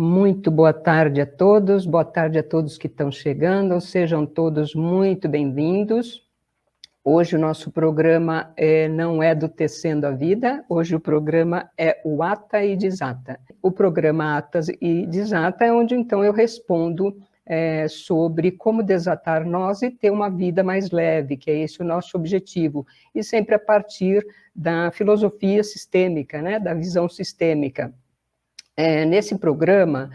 Muito boa tarde a todos que estão chegando, sejam todos muito bem-vindos. Hoje o nosso programa não é do Tecendo a Vida, hoje o programa é o Ata e Desata. O programa Ata e Desata é onde então eu respondo sobre como desatar nós e ter uma vida mais leve, que é esse o nosso objetivo, e sempre a partir da filosofia sistêmica, né, da visão sistêmica. Nesse programa,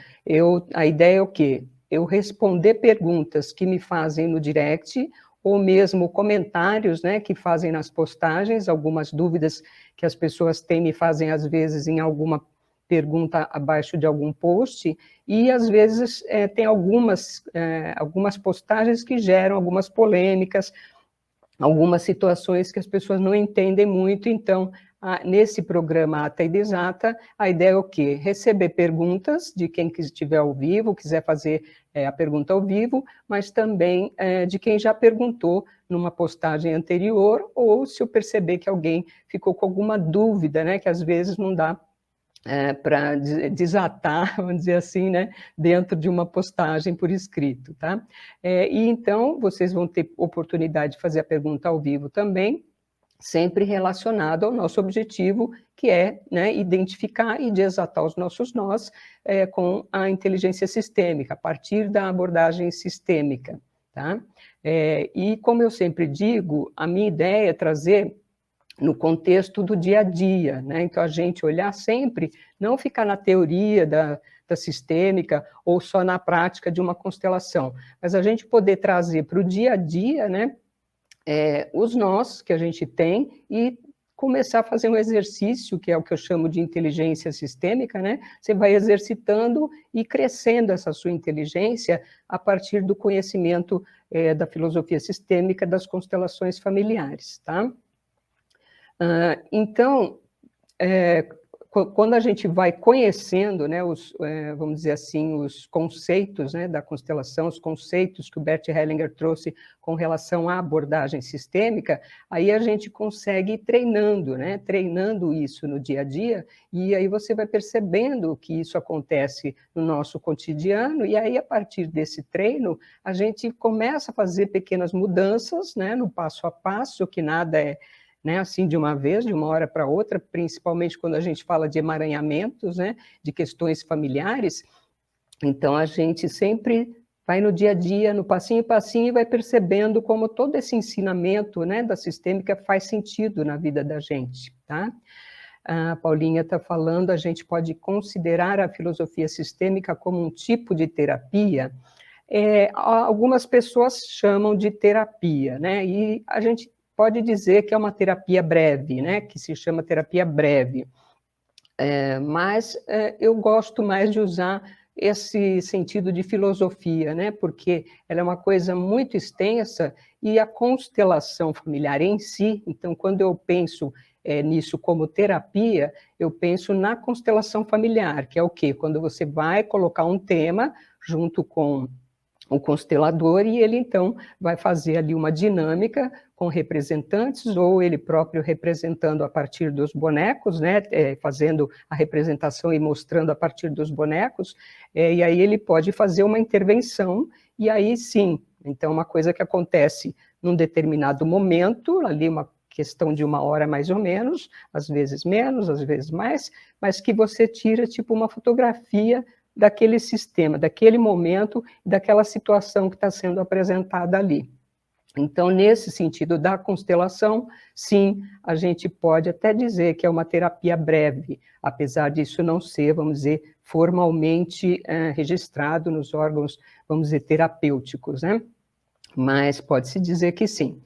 a ideia é o quê? Eu responder perguntas que me fazem no direct, ou mesmo comentários, né, que fazem nas postagens, algumas dúvidas que as pessoas têm me fazem, às vezes, em alguma pergunta abaixo de algum post, e, às vezes, tem algumas postagens que geram algumas polêmicas, algumas situações que as pessoas não entendem muito, então, nesse programa Ata e Desata, a ideia é o quê? Receber perguntas de quem estiver ao vivo, quiser fazer a pergunta ao vivo, mas também de quem já perguntou numa postagem anterior, ou se eu perceber que alguém ficou com alguma dúvida, né, que às vezes não dá para desatar, vamos dizer assim, né, dentro de uma postagem por escrito, tá? E então, vocês vão ter oportunidade de fazer a pergunta ao vivo também, sempre relacionado ao nosso objetivo, que é, né, identificar e desatar os nossos nós com a inteligência sistêmica, a partir da abordagem sistêmica, tá? E como eu sempre digo, a minha ideia é trazer no contexto do dia a dia, né? Então, a gente olhar sempre, não ficar na teoria da sistêmica ou só na prática de uma constelação, mas a gente poder trazer para o dia a dia, né, os nós que a gente tem e começar a fazer um exercício, que é o que eu chamo de inteligência sistêmica, né? Você vai exercitando e crescendo essa sua inteligência a partir do conhecimento da filosofia sistêmica das constelações familiares, tá? Então, quando a gente vai conhecendo, né, vamos dizer assim, os conceitos, né, da constelação, os conceitos que o Bert Hellinger trouxe com relação à abordagem sistêmica, aí a gente consegue ir treinando, né, treinando isso no dia a dia, e aí você vai percebendo que isso acontece no nosso cotidiano, e aí, a partir desse treino, a gente começa a fazer pequenas mudanças, né, no passo a passo, que nada é, né, assim, de uma vez, de uma hora para outra, principalmente quando a gente fala de emaranhamentos, né, de questões familiares. Então, a gente sempre vai no dia a dia, no passinho a passinho, e vai percebendo como todo esse ensinamento, né, da sistêmica faz sentido na vida da gente, tá? A Paulinha está falando, a gente pode considerar a filosofia sistêmica como um tipo de terapia. Algumas pessoas chamam de terapia, né, e a gente pode dizer que é uma terapia breve, né, que se chama terapia breve. Mas eu gosto mais de usar esse sentido de filosofia, né, porque ela é uma coisa muito extensa e a constelação familiar em si, então, quando eu penso nisso como terapia, eu penso na constelação familiar, que é o quê? Quando você vai colocar um tema junto com o constelador, e ele, então, vai fazer ali uma dinâmica com representantes, ou ele próprio representando a partir dos bonecos, né, fazendo a representação e mostrando a partir dos bonecos, e aí ele pode fazer uma intervenção, e aí sim, então, uma coisa que acontece num determinado momento, ali uma questão de uma hora mais ou menos, às vezes menos, às vezes mais, mas que você tira, tipo, uma fotografia daquele sistema, daquele momento, daquela situação que está sendo apresentada ali. Então, nesse sentido da constelação, sim, a gente pode até dizer que é uma terapia breve, apesar disso não ser, vamos dizer, formalmente registrado nos órgãos, vamos dizer, terapêuticos, né? Mas pode-se dizer que sim.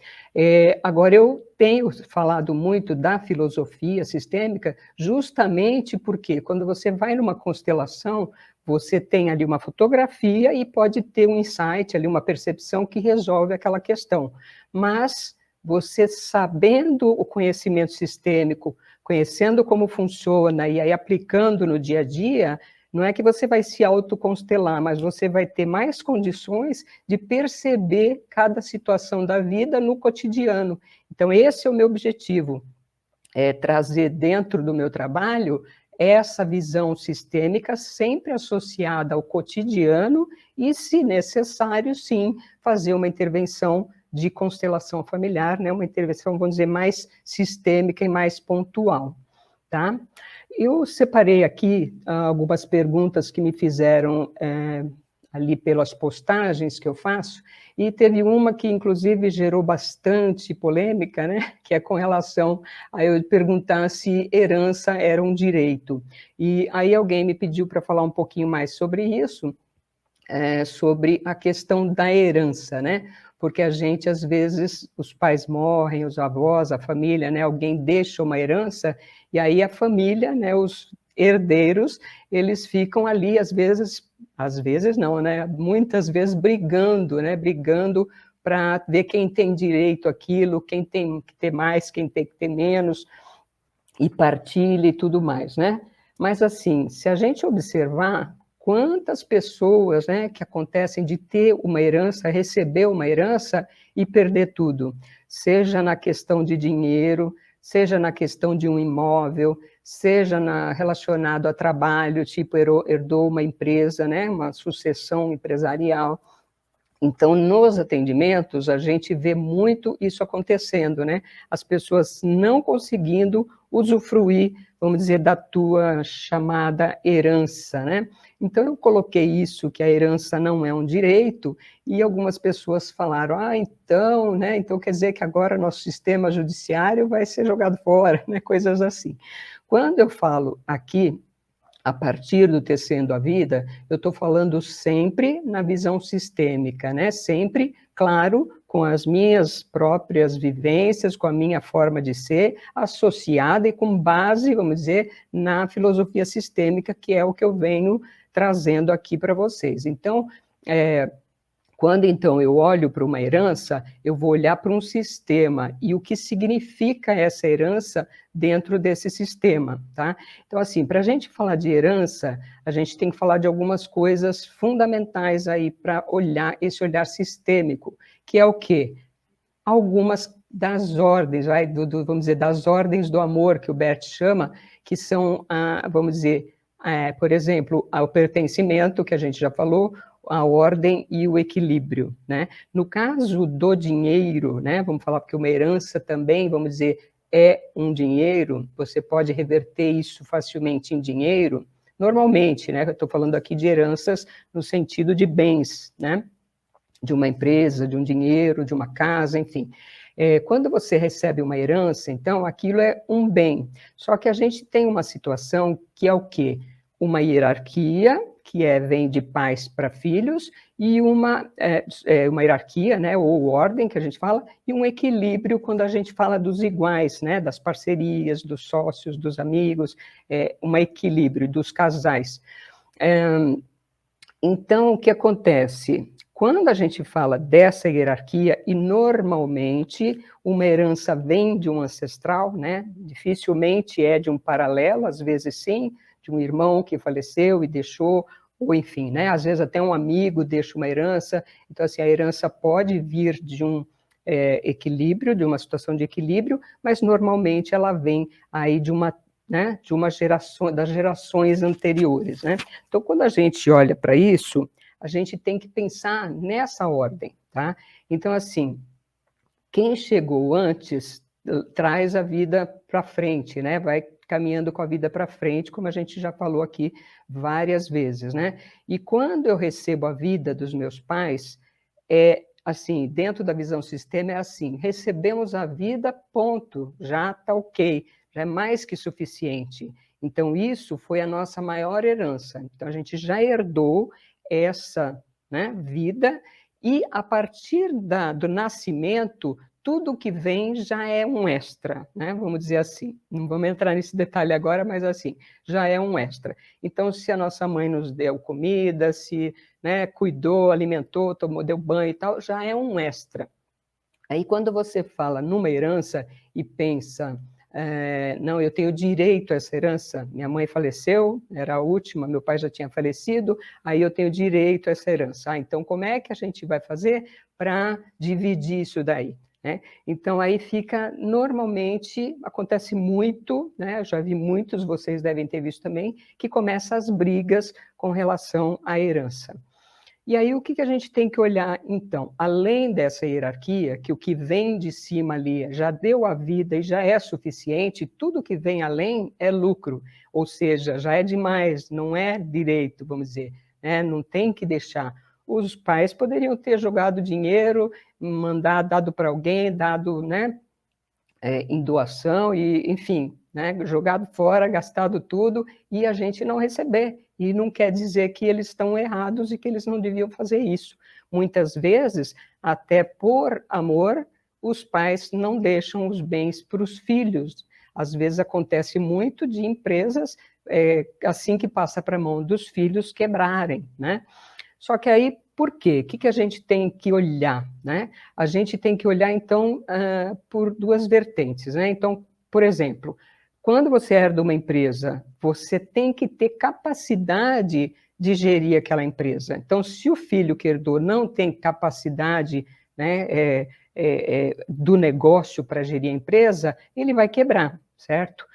Agora, eu tenho falado muito da filosofia sistêmica justamente porque, quando você vai numa constelação, você tem ali uma fotografia e pode ter um insight, ali, uma percepção que resolve aquela questão. Mas você sabendo o conhecimento sistêmico, conhecendo como funciona e aí aplicando no dia a dia, não é que você vai se autoconstelar, mas você vai ter mais condições de perceber cada situação da vida no cotidiano. Então, esse é o meu objetivo, trazer dentro do meu trabalho essa visão sistêmica sempre associada ao cotidiano e, se necessário, sim, fazer uma intervenção de constelação familiar, né? Uma intervenção, vamos dizer, mais sistêmica e mais pontual, tá? Eu separei aqui algumas perguntas que me fizeram ali pelas postagens que eu faço, e teve uma que, inclusive, gerou bastante polêmica, né? Que é com relação a eu perguntar se herança era um direito. E aí alguém me pediu para falar um pouquinho mais sobre isso, sobre a questão da herança, né? Porque a gente, às vezes, os pais morrem, os avós, a família, né? Alguém deixa uma herança, e aí a família, né? Os herdeiros, eles ficam ali, às vezes não, né? Muitas vezes brigando, né? Brigando para ver quem tem direito àquilo, quem tem que ter mais, quem tem que ter menos, e partilha e tudo mais, né? Mas, assim, se a gente observar quantas pessoas, né, que acontecem de ter uma herança, receber uma herança e perder tudo, seja na questão de dinheiro, seja na questão de um imóvel, seja relacionado a trabalho, tipo herdou uma empresa, né, uma sucessão empresarial. Então, nos atendimentos, a gente vê muito isso acontecendo, né? As pessoas não conseguindo usufruir, vamos dizer, da tua chamada herança, né? Então, eu coloquei isso, que a herança não é um direito, e algumas pessoas falaram, então, né? Então quer dizer que agora nosso sistema judiciário vai ser jogado fora, né? Coisas assim. Quando eu falo aqui, a partir do Tecendo a Vida, eu estou falando sempre na visão sistêmica, né? Sempre, claro, com as minhas próprias vivências, com a minha forma de ser, associada e com base, vamos dizer, na filosofia sistêmica, que é o que eu venho trazendo aqui para vocês. Então, quando, então, eu olho para uma herança, eu vou olhar para um sistema e o que significa essa herança dentro desse sistema, tá? Então, assim, para a gente falar de herança, a gente tem que falar de algumas coisas fundamentais aí para olhar esse olhar sistêmico, que é o quê? Algumas das ordens, vamos dizer, das ordens do amor, que o Bert chama, que são, vamos dizer, por exemplo, o pertencimento, que a gente já falou, a ordem e o equilíbrio, né? No caso do dinheiro, né, vamos falar porque uma herança também, vamos dizer, é um dinheiro, você pode reverter isso facilmente em dinheiro, normalmente, né, eu estou falando aqui de heranças no sentido de bens, né, de uma empresa, de um dinheiro, de uma casa, enfim. Quando você recebe uma herança, então, aquilo é um bem, só que a gente tem uma situação que é o quê? Uma hierarquia, que vem de pais para filhos, e uma hierarquia, né, ou ordem, que a gente fala, e um equilíbrio quando a gente fala dos iguais, né, das parcerias, dos sócios, dos amigos, um equilíbrio dos casais. Então, o que acontece? Quando a gente fala dessa hierarquia, e normalmente uma herança vem de um ancestral, né? Dificilmente é de um paralelo, às vezes sim, de um irmão que faleceu e deixou, ou enfim, né? Às vezes até um amigo deixa uma herança. Então, assim, a herança pode vir de um equilíbrio, de uma situação de equilíbrio, mas normalmente ela vem aí de uma, né, de uma geração, das gerações anteriores, né? Então, quando a gente olha para isso, a gente tem que pensar nessa ordem, tá? Então, assim, quem chegou antes traz a vida para frente, né? Vai caminhando com a vida para frente, como a gente já falou aqui várias vezes, né? E quando eu recebo a vida dos meus pais, assim, dentro da visão sistema é assim, recebemos a vida, ponto, já está ok, já é mais que suficiente. Então, isso foi a nossa maior herança. Então, a gente já herdou essa, né, vida, e a partir do nascimento, tudo que vem já é um extra, né? Vamos dizer assim. Não vamos entrar nesse detalhe agora, mas assim, já é um extra. Então, se a nossa mãe nos deu comida, se, né, cuidou, alimentou, tomou, deu banho e tal, já é um extra. Aí, quando você fala numa herança e pensa, não, eu tenho direito a essa herança, minha mãe faleceu, era a última, meu pai já tinha falecido, aí eu tenho direito a essa herança. Então, como é que a gente vai fazer para dividir isso daí? né? Então, aí fica, normalmente, acontece muito, né? Eu já vi muitos, vocês devem ter visto também, que começam as brigas com relação à herança. E aí, o que a gente tem que olhar, então? Além dessa hierarquia, que o que vem de cima ali já deu a vida e já é suficiente, tudo que vem além é lucro, ou seja, já é demais, não é direito, vamos dizer, né? Não tem que deixar. Os pais poderiam ter jogado dinheiro, dado para alguém, dado, né, em doação, e, enfim, né, jogado fora, gastado tudo, e a gente não receber. E não quer dizer que eles estão errados e que eles não deviam fazer isso. Muitas vezes, até por amor, os pais não deixam os bens para os filhos. Às vezes acontece muito de empresas, assim que passa para a mão dos filhos, quebrarem, né? Só que aí, por quê? O que a gente tem que olhar, né? A gente tem que olhar, então, por duas vertentes, né? Então, por exemplo, quando você herda uma empresa, você tem que ter capacidade de gerir aquela empresa. Então, se o filho que herdou não tem capacidade, né, do negócio para gerir a empresa, ele vai quebrar, certo?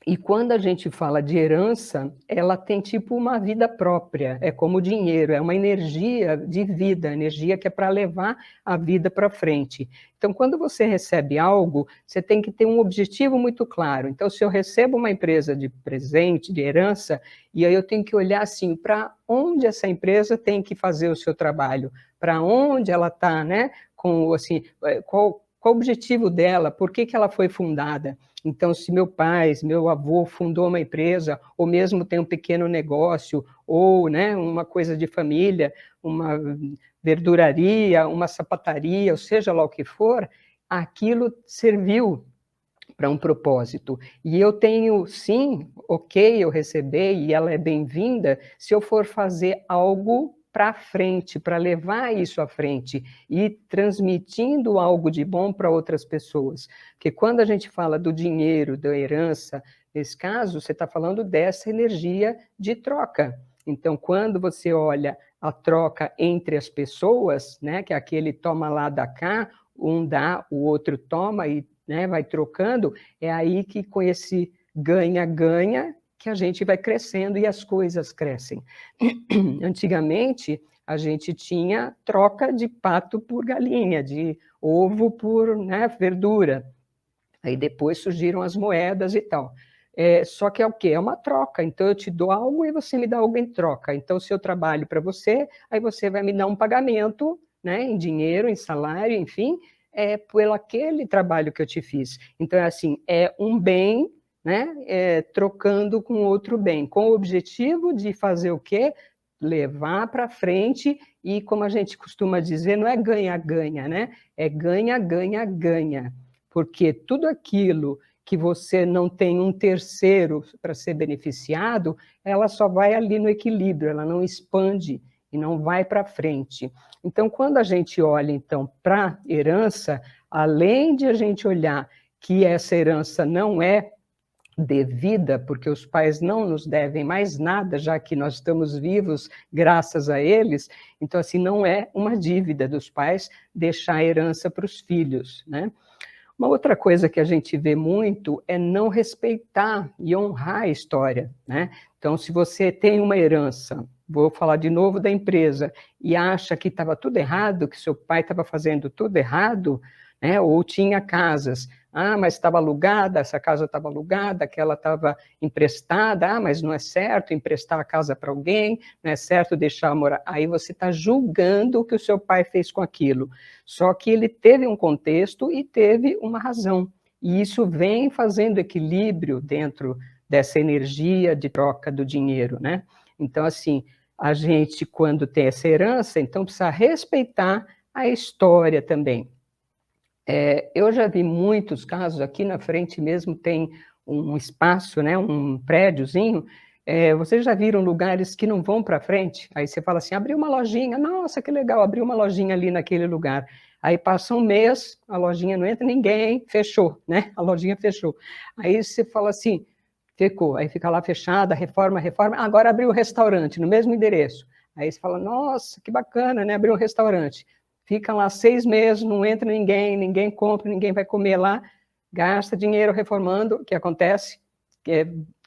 E quando a gente fala de herança, ela tem tipo uma vida própria, é como o dinheiro, é uma energia de vida, energia que é para levar a vida para frente. Então, quando você recebe algo, você tem que ter um objetivo muito claro. Então, se eu recebo uma empresa de presente, de herança, e aí eu tenho que olhar assim, para onde essa empresa tem que fazer o seu trabalho, para onde ela está, né? Com, assim, qual o objetivo dela, por que ela foi fundada. Então, se meu pai, se meu avô fundou uma empresa, ou mesmo tem um pequeno negócio, ou, né, uma coisa de família, uma verduraria, uma sapataria, ou seja lá o que for, aquilo serviu para um propósito. E eu tenho, sim, ok, eu receber, e ela é bem-vinda, se eu for fazer algo para frente, para levar isso à frente e transmitindo algo de bom para outras pessoas. Porque quando a gente fala do dinheiro, da herança, nesse caso, você está falando dessa energia de troca. Então, quando você olha a troca entre as pessoas, né, que é aquele toma lá, dá cá, um dá, o outro toma e, né, vai trocando, é aí que com esse ganha-ganha que a gente vai crescendo e as coisas crescem. Antigamente, a gente tinha troca de pato por galinha, de ovo por, né, verdura. Aí depois surgiram as moedas e tal. Só que é o quê? É uma troca. Então eu te dou algo e você me dá algo em troca. Então, se eu trabalho para você, aí você vai me dar um pagamento, né, em dinheiro, em salário, enfim, pelo aquele trabalho que eu te fiz. Então, é assim, é um bem, né, trocando com outro bem, com o objetivo de fazer o quê? Levar para frente e, como a gente costuma dizer, não é ganha-ganha, né? É ganha-ganha-ganha. Porque tudo aquilo que você não tem um terceiro para ser beneficiado, ela só vai ali no equilíbrio, ela não expande e não vai para frente. Então, quando a gente olha, então, para a herança, além de a gente olhar que essa herança não é devida, porque os pais não nos devem mais nada, já que nós estamos vivos graças a eles, então, assim, não é uma dívida dos pais deixar a herança para os filhos, né? Uma outra coisa que a gente vê muito é não respeitar e honrar a história, né? Então, se você tem uma herança, vou falar de novo da empresa, e acha que estava tudo errado, que seu pai estava fazendo tudo errado, né? Ou tinha casas, mas estava alugada, essa casa estava alugada, aquela estava emprestada, mas não é certo emprestar a casa para alguém, não é certo deixar morar. Aí você está julgando o que o seu pai fez com aquilo. Só que ele teve um contexto e teve uma razão. E isso vem fazendo equilíbrio dentro dessa energia de troca do dinheiro, né? Então, assim, a gente, quando tem essa herança, então precisa respeitar a história também. Eu já vi muitos casos, aqui na frente mesmo tem um espaço, né, um prédiozinho, vocês já viram lugares que não vão para frente? Aí você fala assim, abriu uma lojinha, nossa, que legal, abriu uma lojinha ali naquele lugar. Aí passa um mês, a lojinha não entra ninguém, fechou, né? A lojinha fechou. Aí você fala assim, ficou, aí fica lá fechada, reforma, agora abriu o restaurante, no mesmo endereço. Aí você fala, nossa, que bacana, né? Abriu um restaurante. fica lá 6 meses, não entra ninguém, ninguém compra, ninguém vai comer lá, gasta dinheiro reformando, o que acontece?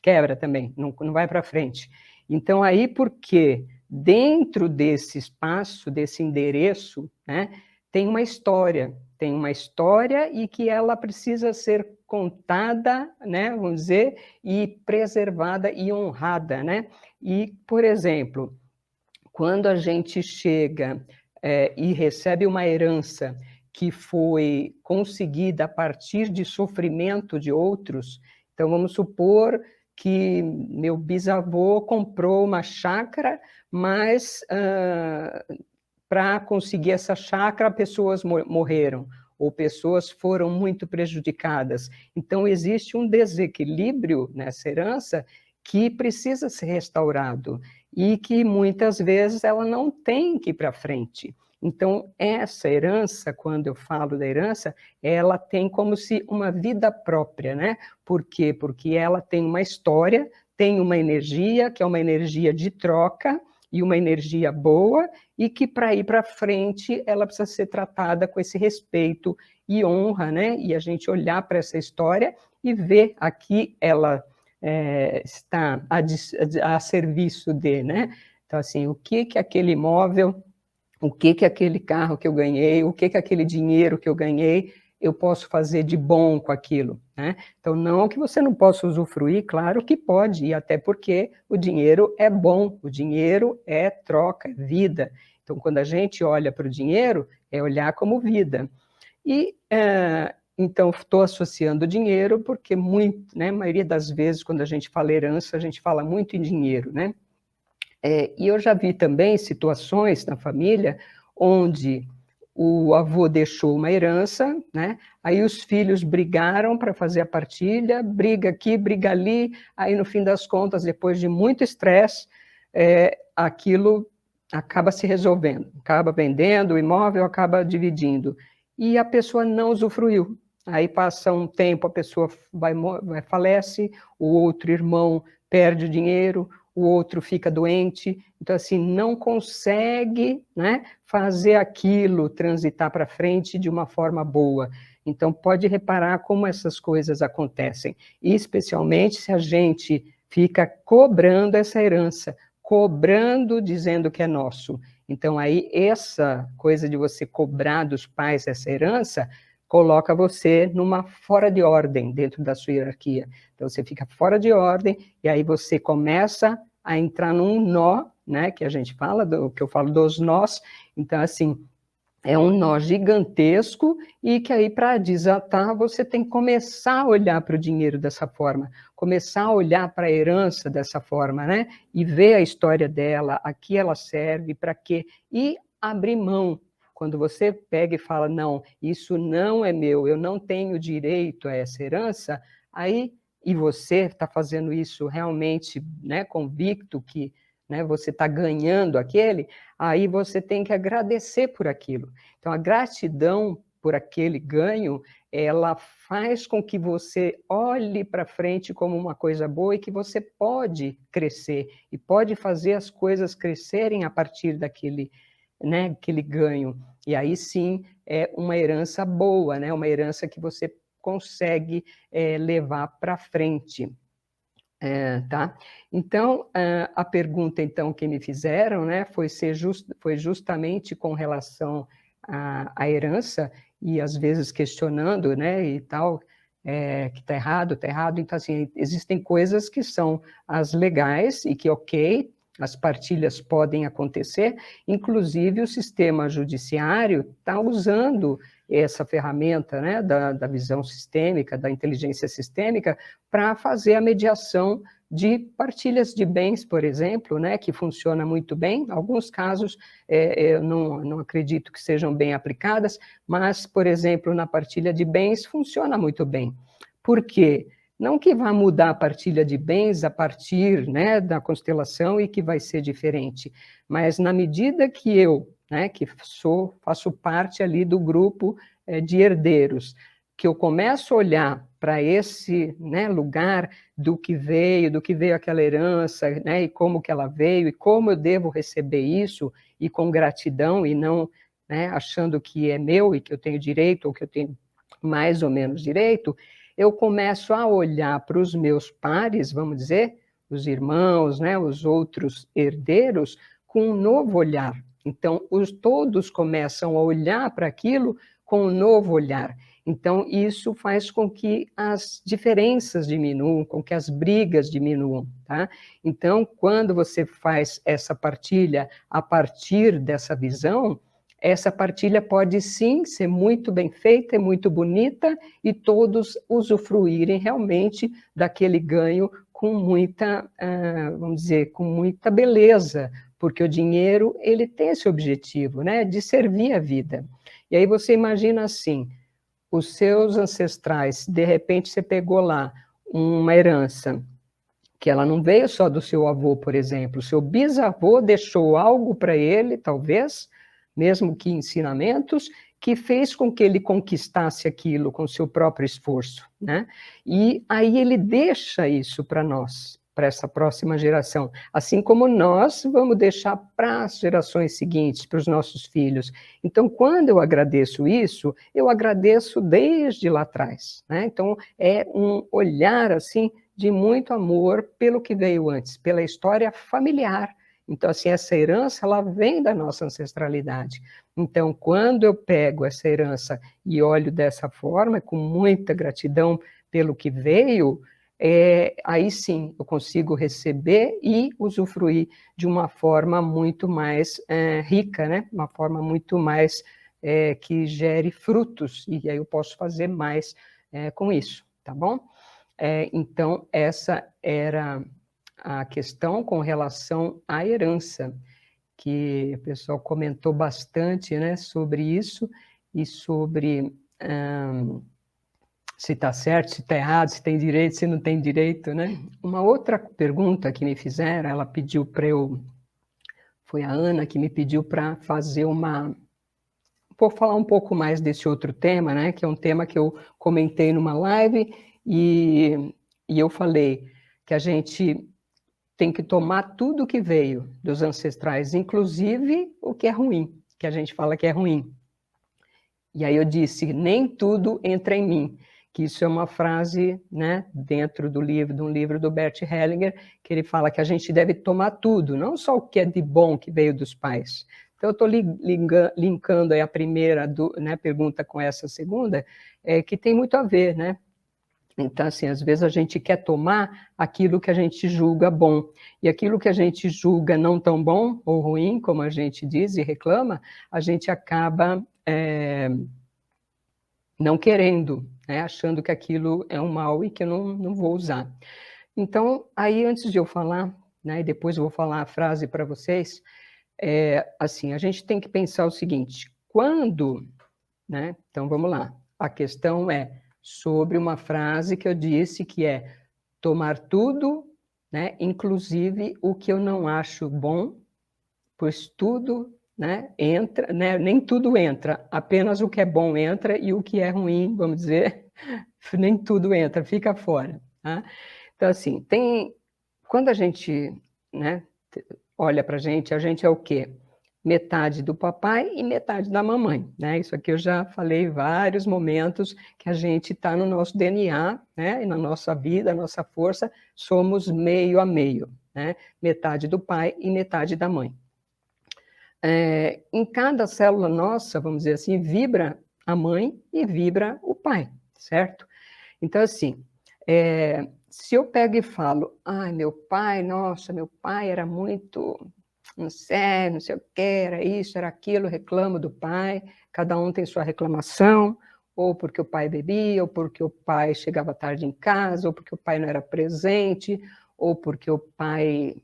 Quebra também, não vai para frente. Então, aí, porque dentro desse espaço, desse endereço, né, tem uma história e que ela precisa ser contada, né, vamos dizer, e preservada e honrada, né? E, por exemplo, quando a gente chega e recebe uma herança que foi conseguida a partir de sofrimento de outros, então vamos supor que meu bisavô comprou uma chácara, mas para conseguir essa chácara, pessoas morreram, ou pessoas foram muito prejudicadas. Então, existe um desequilíbrio nessa herança que precisa ser restaurado e que, muitas vezes, ela não tem que ir para frente. Então, essa herança, quando eu falo da herança, ela tem como se uma vida própria, né? Por quê? Porque ela tem uma história, tem uma energia, que é uma energia de troca, e uma energia boa, e que para ir para frente ela precisa ser tratada com esse respeito e honra, né? E a gente olhar para essa história e ver aqui ela está a serviço de, né? Então, assim, o que aquele imóvel, o que aquele carro que eu ganhei, o que aquele dinheiro que eu ganhei, eu posso fazer de bom com aquilo, né? Então, não que você não possa usufruir, claro que pode, e até porque o dinheiro é bom, o dinheiro é troca, é vida. Então, quando a gente olha para o dinheiro, é olhar como vida. E, então, estou associando o dinheiro porque muito, né, a maioria das vezes, quando a gente fala herança, a gente fala muito em dinheiro, né? E eu já vi também situações na família onde o avô deixou uma herança, né? Aí os filhos brigaram para fazer a partilha, briga aqui, briga ali, aí no fim das contas, depois de muito estresse, aquilo acaba se resolvendo, acaba vendendo o imóvel, acaba dividindo, e a pessoa não usufruiu. Aí passa um tempo, a pessoa falece, o outro irmão perde o dinheiro, o outro fica doente, então assim, não consegue, né, fazer aquilo transitar para frente de uma forma boa. Então pode reparar como essas coisas acontecem, e especialmente se a gente fica cobrando essa herança, cobrando, dizendo que é nosso. Então aí essa coisa de você cobrar dos pais essa herança coloca você numa fora de ordem dentro da sua hierarquia. Então você fica fora de ordem e aí você começa a entrar num nó, né, que a gente fala, que eu falo dos nós. Então, assim, é um nó gigantesco e que aí, para desatar, você tem que começar a olhar para o dinheiro dessa forma, começar a olhar para a herança dessa forma, né, e ver a história dela, a que ela serve, para quê, e abrir mão. Quando você pega e fala, não, isso não é meu, eu não tenho direito a essa herança, aí e você está fazendo isso realmente, né, convicto que, né, você está ganhando aquele, aí você tem que agradecer por aquilo. Então, a gratidão por aquele ganho, ela faz com que você olhe para frente como uma coisa boa e que você pode crescer e pode fazer as coisas crescerem a partir daquele, né, aquele ganho. E aí sim é uma herança boa, né, uma herança que você consegue levar para frente. Tá? Então, a pergunta então que me fizeram, né, foi justamente com relação à herança, e às vezes questionando, né, e tal, que está errado, então assim, existem coisas que são as legais e que ok, as partilhas podem acontecer, inclusive o sistema judiciário está usando essa ferramenta, né, da visão sistêmica, da inteligência sistêmica, para fazer a mediação de partilhas de bens, por exemplo, né, que funciona muito bem. Alguns casos eu não acredito que sejam bem aplicadas, mas, por exemplo, na partilha de bens funciona muito bem. Por quê? Não que vá mudar a partilha de bens a partir, né, da constelação e que vai ser diferente, mas na medida que eu, né, que faço parte ali do grupo de herdeiros, que eu começo a olhar para esse, né, lugar do que veio aquela herança, né, e como que ela veio, e como eu devo receber isso, e com gratidão, e não né, achando que é meu e que eu tenho direito, ou que eu tenho mais ou menos direito, eu começo a olhar para os meus pares, vamos dizer, os irmãos, né, os outros herdeiros, com um novo olhar. Então, todos começam a olhar para aquilo com um novo olhar. Então, isso faz com que as diferenças diminuam, com que as brigas diminuam, tá? Então, quando você faz essa partilha a partir dessa visão, essa partilha pode sim ser muito bem feita e muito bonita e todos usufruírem realmente daquele ganho com muita, vamos dizer, com muita beleza, porque o dinheiro, ele tem esse objetivo, né, de servir a vida. E aí você imagina assim, os seus ancestrais, de repente você pegou lá uma herança, que ela não veio só do seu avô, por exemplo, o seu bisavô deixou algo para ele, talvez, mesmo que ensinamentos, que fez com que ele conquistasse aquilo com seu próprio esforço, né? E aí ele deixa isso para nós, para essa próxima geração, assim como nós vamos deixar para as gerações seguintes, para os nossos filhos. Então, quando eu agradeço isso, eu agradeço desde lá atrás, né? Então, é um olhar assim de muito amor pelo que veio antes, pela história familiar. Então, assim, essa herança, ela vem da nossa ancestralidade. Então, quando eu pego essa herança e olho dessa forma, com muita gratidão pelo que veio, aí sim eu consigo receber e usufruir de uma forma muito mais rica, né? Uma forma muito mais que gere frutos, e aí eu posso fazer mais com isso, tá bom? Então, essa era a questão com relação à herança, que o pessoal comentou bastante, né, sobre isso, e sobre se está certo, se está errado, se tem direito, se não tem direito, né? Uma outra pergunta que me fizeram, ela pediu para eu, foi a Ana que me pediu para fazer vou falar um pouco mais desse outro tema, né, que é um tema que eu comentei numa live, e eu falei que a gente tem que tomar tudo que veio dos ancestrais, inclusive o que é ruim, que a gente fala que é ruim. E aí eu disse, nem tudo entra em mim, que isso é uma frase, né, dentro do livro, de um livro do Bert Hellinger, que ele fala que a gente deve tomar tudo, não só o que é de bom que veio dos pais. Então, eu estou linkando aí a primeira pergunta com essa segunda, que tem muito a ver, né? Então, assim, às vezes a gente quer tomar aquilo que a gente julga bom, e aquilo que a gente julga não tão bom ou ruim, como a gente diz e reclama, a gente acaba não querendo, né, achando que aquilo é um mal e que eu não vou usar. Então, aí antes de eu falar, né, e depois eu vou falar a frase para vocês, assim, a gente tem que pensar o seguinte, quando, né, então vamos lá, a questão é sobre uma frase que eu disse que é tomar tudo, né, inclusive o que eu não acho bom, pois tudo, né, entra, né, nem tudo entra, apenas o que é bom entra e o que é ruim, vamos dizer, nem tudo entra, fica fora. Tá? Então, assim, quando a gente, né, olha para a gente é o quê? Metade do papai e metade da mamãe, né? Isso aqui eu já falei em vários momentos que a gente está no nosso DNA, né? E na nossa vida, a nossa força, somos meio a meio, né? Metade do pai e metade da mãe. Em cada célula nossa, vamos dizer assim, vibra a mãe e vibra o pai, certo? Então, assim, se eu pego e falo, ai, meu pai, nossa, meu pai era muito, não sei o que, era isso, era aquilo, reclamo do pai, cada um tem sua reclamação, ou porque o pai bebia, ou porque o pai chegava tarde em casa, ou porque o pai não era presente, ou porque o pai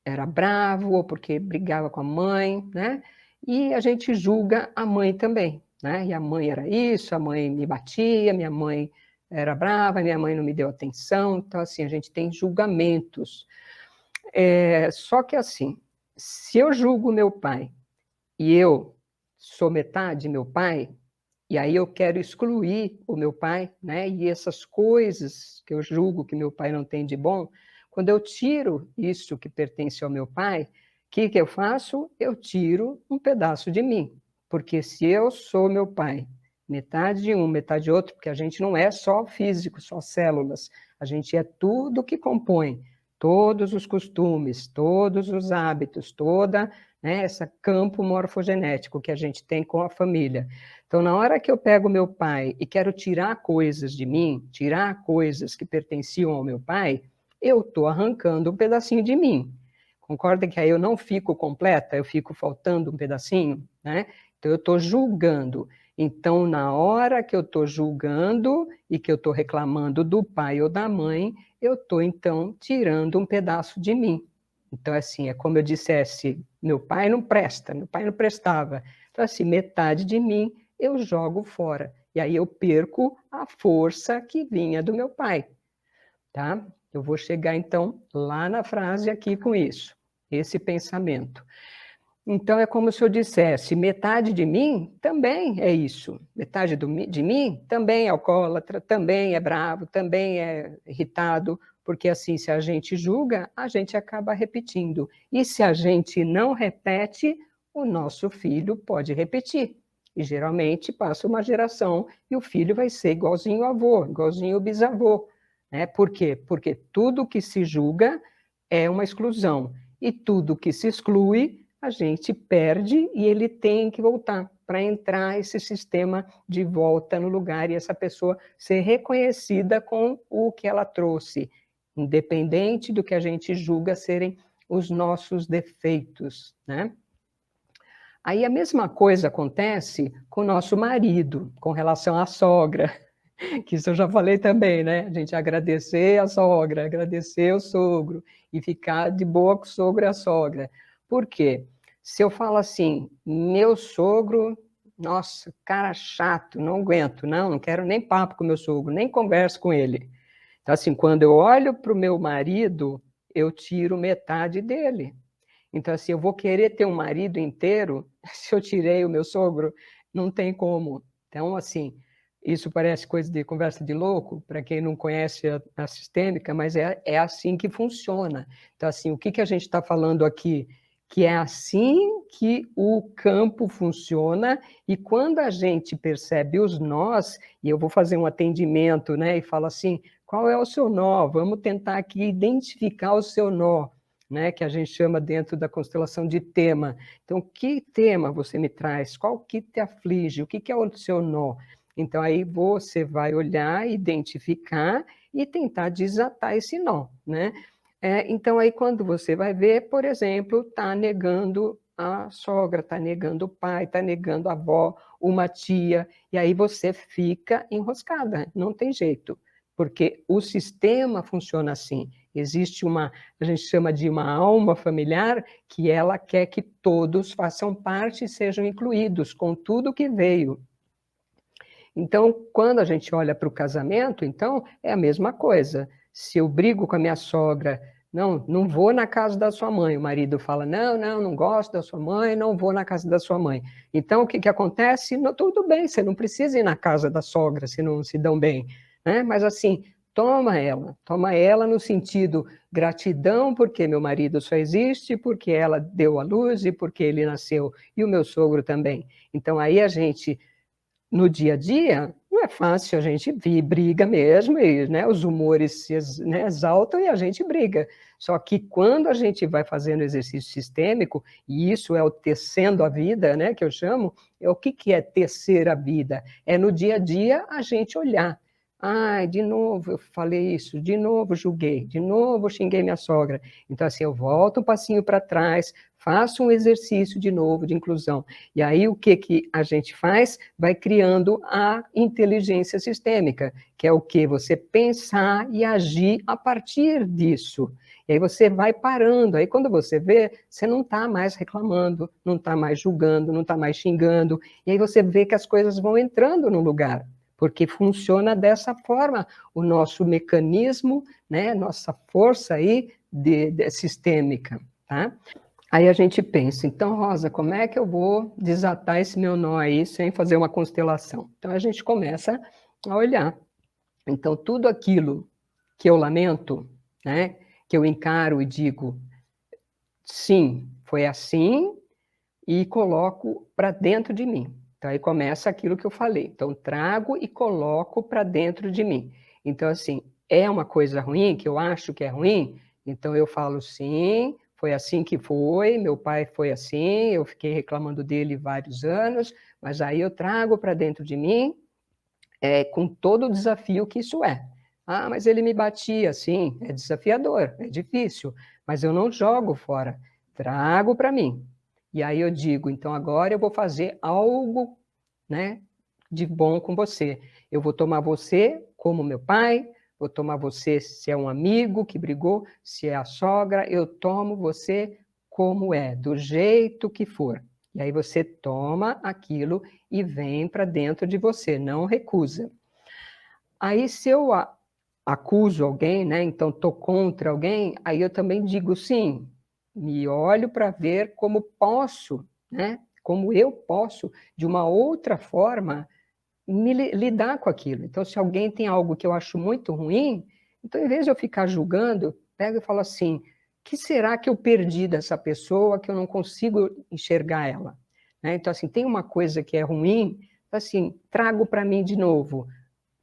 era bravo, ou porque brigava com a mãe, né? E a gente julga a mãe também, né? E a mãe era isso, a mãe me batia, minha mãe era brava, minha mãe não me deu atenção, então assim, a gente tem julgamentos. Só que assim, se eu julgo meu pai e eu sou metade meu pai, e aí eu quero excluir o meu pai, né? E essas coisas que eu julgo que meu pai não tem de bom, quando eu tiro isso que pertence ao meu pai, o que eu faço? Eu tiro um pedaço de mim, Porque se eu sou meu pai, metade de um, metade de outro, porque a gente não é só físico, só células, a gente é tudo que compõe, todos os costumes, todos os hábitos, toda, né, esse campo morfogenético que a gente tem com a família. Então, na hora que eu pego meu pai e quero tirar coisas de mim, tirar coisas que pertenciam ao meu pai, eu estou arrancando um pedacinho de mim. Concorda que aí eu não fico completa, eu fico faltando um pedacinho, né? Então, eu estou julgando. Então, na hora que eu estou julgando e que eu estou reclamando do pai ou da mãe, eu estou, então, tirando um pedaço de mim. Então, assim, é como eu dissesse, meu pai não presta, meu pai não prestava. Então, assim, metade de mim eu jogo fora. E aí eu perco a força que vinha do meu pai, tá? Eu vou chegar, então, lá na frase aqui com isso, esse pensamento. Então, é como se eu dissesse, metade de mim também é isso. Metade de mim também é alcoólatra, também é bravo, também é irritado, porque assim, se a gente julga, a gente acaba repetindo. E se a gente não repete, o nosso filho pode repetir. E geralmente passa uma geração e o filho vai ser igualzinho o avô, igualzinho o bisavô. Né? Por quê? Porque tudo que se julga é uma exclusão. E tudo que se exclui a gente perde e ele tem que voltar para entrar esse sistema de volta no lugar e essa pessoa ser reconhecida com o que ela trouxe, independente do que a gente julga serem os nossos defeitos, né? Aí a mesma coisa acontece com o nosso marido, com relação à sogra, que isso eu já falei também, né? A gente agradecer a sogra, agradecer o sogro e ficar de boa com o sogro e a sogra. Por quê? Se eu falo assim, meu sogro, nossa, cara chato, não aguento, não quero nem papo com meu sogro, nem converso com ele. Então, assim, quando eu olho para o meu marido, eu tiro metade dele. Então, assim, eu vou querer ter um marido inteiro, se eu tirei o meu sogro, não tem como. Então, assim, isso parece coisa de conversa de louco, para quem não conhece a sistêmica, mas é assim que funciona. Então, assim, o que a gente está falando aqui? Que é assim que o campo funciona, e quando a gente percebe os nós, e eu vou fazer um atendimento, né, e falo assim, qual é o seu nó? Vamos tentar aqui identificar o seu nó. Né, que a gente chama dentro da constelação de tema. Então, que tema você me traz? Qual que te aflige? O que é o seu nó? Então, aí você vai olhar, identificar e tentar desatar esse nó, né? Então, aí quando você vai ver, por exemplo, está negando a sogra, está negando o pai, está negando a avó, uma tia, e aí você fica enroscada, não tem jeito, porque o sistema funciona assim. Existe a gente chama de uma alma familiar, que ela quer que todos façam parte e sejam incluídos com tudo que veio. Então, quando a gente olha para o casamento, então, é a mesma coisa. Se eu brigo com a minha sogra, não vou na casa da sua mãe, o marido fala, não gosto da sua mãe, não vou na casa da sua mãe. Então, o que acontece? Não, tudo bem, você não precisa ir na casa da sogra se não se dão bem, né? Mas assim, toma ela no sentido gratidão porque meu marido só existe, porque ela deu à luz e porque ele nasceu, e o meu sogro também. Então, aí a gente no dia a dia, não é fácil, a gente briga mesmo, e né, os humores se né, exaltam e a gente briga. Só que quando a gente vai fazendo exercício sistêmico, e isso é o tecendo a vida, né, que eu chamo, o que é tecer a vida? É no dia a dia a gente olhar. Ai, de novo eu falei isso, de novo julguei, de novo xinguei minha sogra. Então, assim, eu volto um passinho para trás, faço um exercício de novo de inclusão. E aí o que a gente faz? Vai criando a inteligência sistêmica, que é o que? Você pensar e agir a partir disso. E aí você vai parando, aí quando você vê, você não está mais reclamando, não está mais julgando, não está mais xingando, e aí você vê que as coisas vão entrando no lugar, porque funciona dessa forma o nosso mecanismo, né, nossa força aí de sistêmica, tá? Aí a gente pensa, então, Rosa, como é que eu vou desatar esse meu nó aí sem fazer uma constelação? Então a gente começa a olhar. Então, tudo aquilo que eu lamento, né, que eu encaro e digo, sim, foi assim, e coloco para dentro de mim. Então, aí começa aquilo que eu falei. Então, trago e coloco para dentro de mim. Então, assim, é uma coisa ruim, que eu acho que é ruim, então eu falo sim, foi assim que foi, meu pai foi assim, eu fiquei reclamando dele vários anos, mas aí eu trago para dentro de mim, com todo o desafio que isso é. Ah, mas ele me batia, sim, é desafiador, é difícil, mas eu não jogo fora, trago para mim. E aí eu digo, então agora eu vou fazer algo, né, de bom com você. Eu vou tomar você como meu pai, vou tomar você se é um amigo que brigou, se é a sogra, eu tomo você como é, do jeito que for. E aí você toma aquilo e vem para dentro de você, não recusa. Aí se eu acuso alguém, né, então estou contra alguém, aí eu também digo sim, me olho para ver como posso, né, como eu posso, de uma outra forma, lidar com aquilo. Então, se alguém tem algo que eu acho muito ruim, então, em vez de eu ficar julgando, eu pego e falo assim: o que será que eu perdi dessa pessoa que eu não consigo enxergar ela? Né? Então, assim, tem uma coisa que é ruim, assim, trago para mim de novo.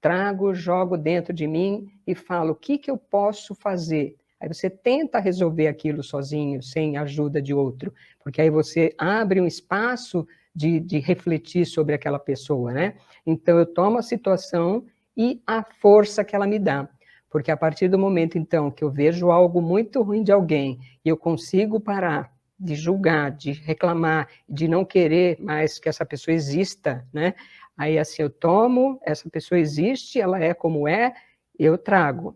Trago, jogo dentro de mim e falo: o que eu posso fazer? Aí você tenta resolver aquilo sozinho, sem a ajuda de outro, porque aí você abre um espaço de refletir sobre aquela pessoa, né? Então, eu tomo a situação e a força que ela me dá. Porque a partir do momento, então, que eu vejo algo muito ruim de alguém e eu consigo parar de julgar, de reclamar, de não querer mais que essa pessoa exista, né? Aí, assim, eu tomo, essa pessoa existe, ela é como é, eu trago,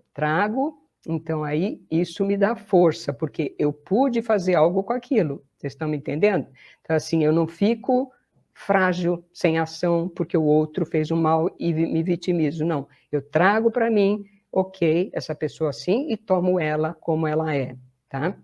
então aí isso me dá força, porque eu pude fazer algo com aquilo, vocês estão me entendendo? Então, assim, eu não fico frágil, sem ação, porque o outro fez um mal e me vitimizo, não. Eu trago para mim, ok, essa pessoa assim, e tomo ela como ela é, tá?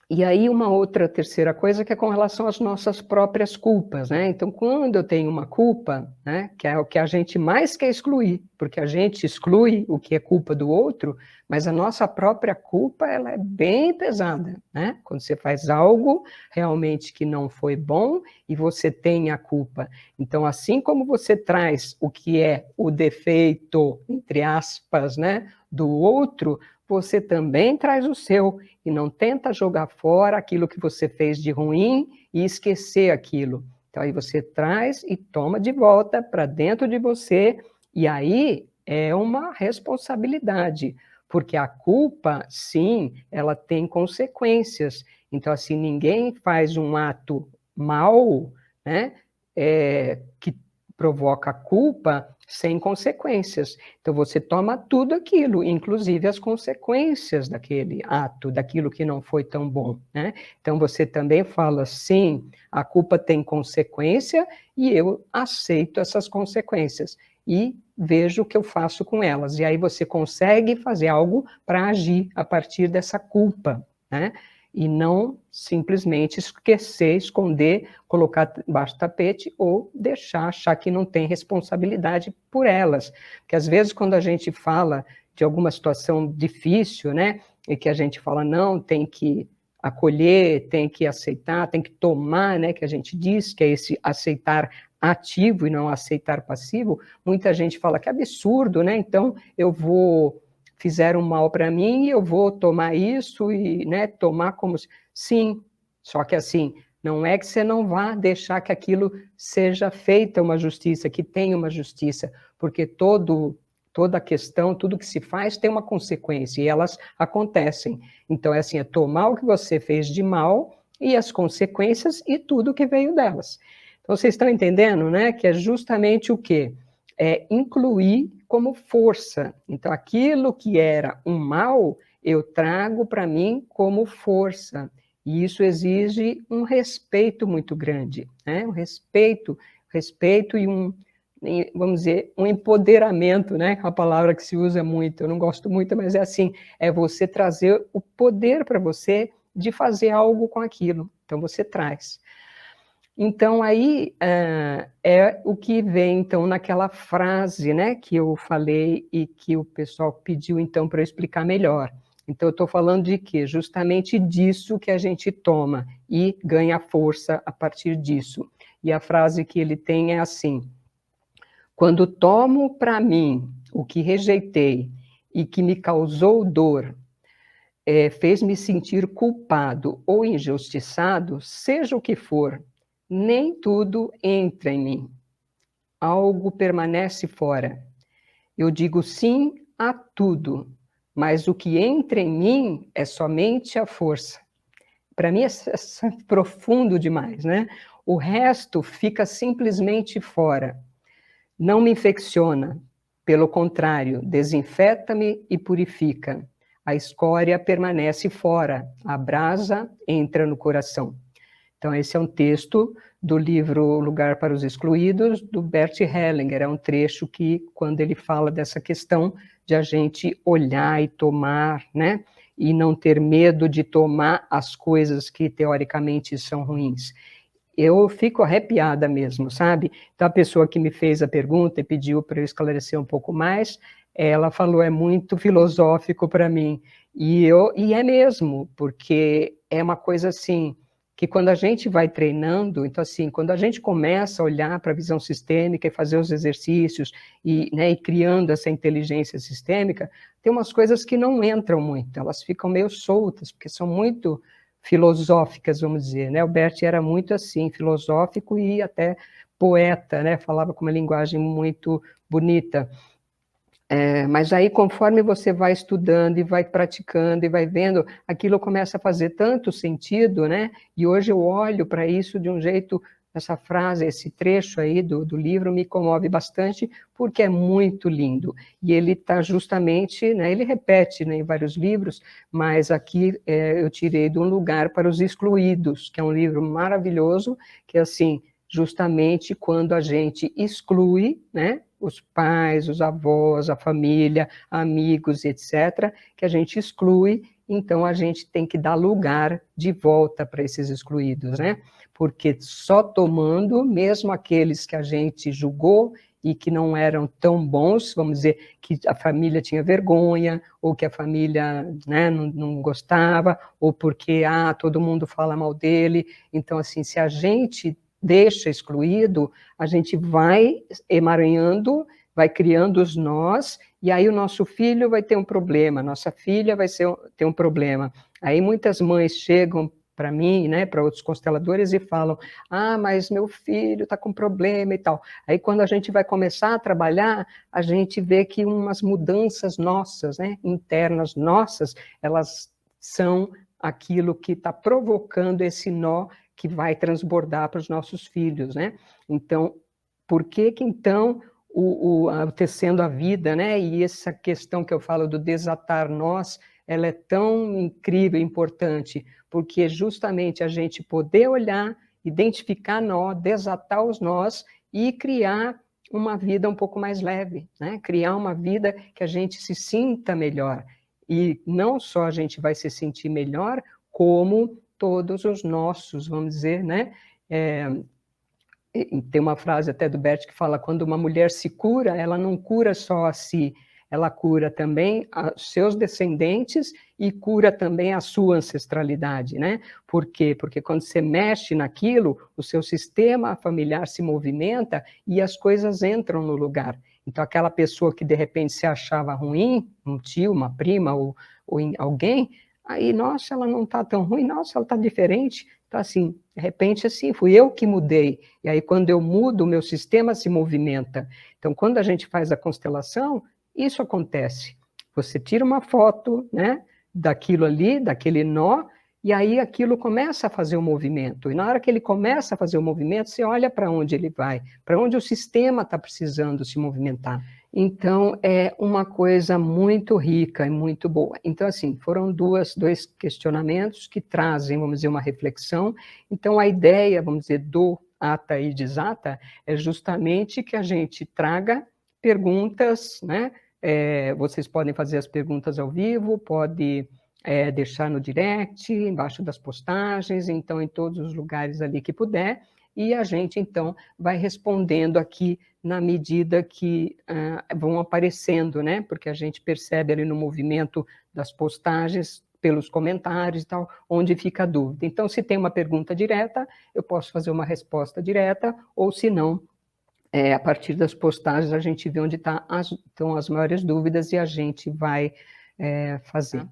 E aí uma outra terceira coisa que é com relação às nossas próprias culpas, né? Então, quando eu tenho uma culpa, né, que é o que a gente mais quer excluir, porque a gente exclui o que é culpa do outro, mas a nossa própria culpa, ela é bem pesada, né? Quando você faz algo realmente que não foi bom e você tem a culpa. Então, assim como você traz o que é o defeito, entre aspas, né, do outro, você também traz o seu e não tenta jogar fora aquilo que você fez de ruim e esquecer aquilo. Então aí você traz e toma de volta para dentro de você e aí é uma responsabilidade, porque a culpa, sim, ela tem consequências. Então assim, ninguém faz um ato mal, né, que provoca culpa sem consequências. Então você toma tudo aquilo, inclusive as consequências daquele ato, daquilo que não foi tão bom, né? Então você também fala, sim, a culpa tem consequência e eu aceito essas consequências e vejo o que eu faço com elas. E aí você consegue fazer algo para agir a partir dessa culpa, né? E não simplesmente esquecer, esconder, colocar embaixo do tapete ou deixar, achar que não tem responsabilidade por elas. Porque às vezes quando a gente fala de alguma situação difícil, né, e que a gente fala, não, tem que acolher, tem que aceitar, tem que tomar, né, que a gente diz, que é esse aceitar ativo e não aceitar passivo, muita gente fala que absurdo, né, então eu vou fizeram mal para mim e eu vou tomar isso e, né, tomar como... Sim, só que assim, não é que você não vá deixar que aquilo seja feita uma justiça, que tenha uma justiça, porque toda a questão, tudo que se faz tem uma consequência e elas acontecem. Então, é assim, é tomar o que você fez de mal e as consequências e tudo que veio delas. Então, vocês estão entendendo, né, que é justamente o quê? É incluir como força. Então, aquilo que era um mal, eu trago para mim como força. E isso exige um respeito muito grande, né? Um respeito e vamos dizer, um empoderamento, né? A palavra que se usa muito, eu não gosto muito, mas é assim, é você trazer o poder para você de fazer algo com aquilo. Então, você traz. Então, aí é o que vem, então, naquela frase, né, que eu falei e que o pessoal pediu, então, para eu explicar melhor. Então, eu estou falando de quê? Justamente disso que a gente toma e ganha força a partir disso. E a frase que ele tem é assim: quando tomo para mim o que rejeitei e que me causou dor, fez-me sentir culpado ou injustiçado, seja o que for, nem tudo entra em mim. Algo permanece fora. Eu digo sim a tudo, mas o que entra em mim é somente a força. Para mim é profundo demais, né? O resto fica simplesmente fora. Não me infecciona, pelo contrário, desinfeta-me e purifica. A escória permanece fora, a brasa entra no coração. Então, esse é um texto do livro Lugar para os Excluídos, do Bert Hellinger. É um trecho que, quando ele fala dessa questão de a gente olhar e tomar, né? E não ter medo de tomar as coisas que, teoricamente, são ruins. Eu fico arrepiada mesmo, sabe? Então, a pessoa que me fez a pergunta e pediu para eu esclarecer um pouco mais, ela falou, é muito filosófico para mim. E é mesmo, porque é uma coisa assim, que quando a gente vai treinando, então assim, quando a gente começa a olhar para a visão sistêmica e fazer os exercícios e, né, e criando essa inteligência sistêmica, tem umas coisas que não entram muito, elas ficam meio soltas, porque são muito filosóficas, vamos dizer, né? O Bert era muito assim, filosófico e até poeta, né? Falava com uma linguagem muito bonita. Mas aí, conforme você vai estudando e vai praticando e vai vendo, aquilo começa a fazer tanto sentido, né? E hoje eu olho para isso de um jeito, essa frase, esse trecho aí do livro me comove bastante, porque é muito lindo. E ele está justamente, né, ele repete, né, em vários livros, mas aqui eu tirei de Um Lugar para os Excluídos, que é um livro maravilhoso, que é assim, justamente quando a gente exclui, né, os pais, os avós, a família, amigos, etc., que a gente exclui, então a gente tem que dar lugar de volta para esses excluídos, né? Porque só tomando, mesmo aqueles que a gente julgou e que não eram tão bons, vamos dizer, que a família tinha vergonha, ou que a família, né, não gostava, ou porque, todo mundo fala mal dele. Então, assim, se a gente deixa excluído, a gente vai emaranhando, vai criando os nós, e aí o nosso filho vai ter um problema, nossa filha vai ter um problema. Aí muitas mães chegam para mim, né, para outros consteladores e falam, mas meu filho está com problema e tal. Aí quando a gente vai começar a trabalhar, a gente vê que umas mudanças nossas, né, internas nossas, elas são aquilo que está provocando esse nó que vai transbordar para os nossos filhos, né? Então, por que então tecendo a vida, né? E essa questão que eu falo do desatar nós, ela é tão incrível e importante, porque justamente a gente poder olhar, identificar nó, desatar os nós e criar uma vida um pouco mais leve, né? Criar uma vida que a gente se sinta melhor. E não só a gente vai se sentir melhor, como todos os nossos, vamos dizer, né? Tem uma frase até do Bert que fala, quando uma mulher se cura, ela não cura só a si, ela cura também os seus descendentes e cura também a sua ancestralidade, né? Por quê? Porque quando você mexe naquilo, o seu sistema familiar se movimenta e as coisas entram no lugar. Então, aquela pessoa que de repente se achava ruim, um tio, uma prima ou alguém, aí, nossa, ela não está tão ruim, nossa, ela está diferente. Então, assim, de repente, assim, fui eu que mudei. E aí, quando eu mudo, o meu sistema se movimenta. Então, quando a gente faz a constelação, isso acontece. Você tira uma foto, né, daquilo ali, daquele nó, e aí aquilo começa a fazer o movimento. E na hora que ele começa a fazer o movimento, você olha para onde ele vai, para onde o sistema está precisando se movimentar. Então, é uma coisa muito rica e muito boa. Então, assim, foram dois questionamentos que trazem, vamos dizer, uma reflexão. Então, a ideia, vamos dizer, do Ata e Desata é justamente que a gente traga perguntas, né? Vocês podem fazer as perguntas ao vivo, pode deixar no direct, embaixo das postagens, então, em todos os lugares ali que puder, e a gente, então, vai respondendo aqui na medida que vão aparecendo, né? Porque a gente percebe ali no movimento das postagens, pelos comentários e tal, onde fica a dúvida. Então, se tem uma pergunta direta, eu posso fazer uma resposta direta, ou se não, a partir das postagens, a gente vê onde estão as maiores dúvidas e a gente vai fazer.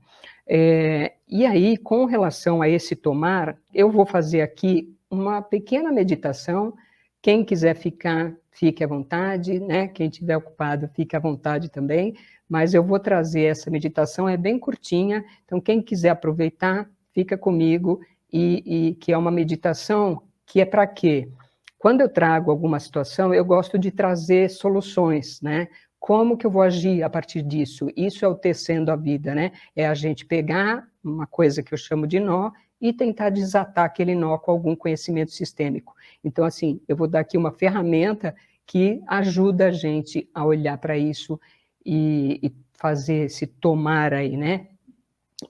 E aí, com relação a esse tomar, eu vou fazer aqui uma pequena meditação. Quem quiser ficar, fique à vontade, né? Quem estiver ocupado, fique à vontade também, mas eu vou trazer essa meditação, é bem curtinha, então quem quiser aproveitar, fica comigo, e que é uma meditação que é para quê? Quando eu trago alguma situação, eu gosto de trazer soluções, né? Como que eu vou agir a partir disso? Isso é o tecendo a vida, né? É a gente pegar uma coisa que eu chamo de nó e tentar desatar aquele nó com algum conhecimento sistêmico. Então, assim, eu vou dar aqui uma ferramenta que ajuda a gente a olhar para isso e fazer esse tomar aí, né?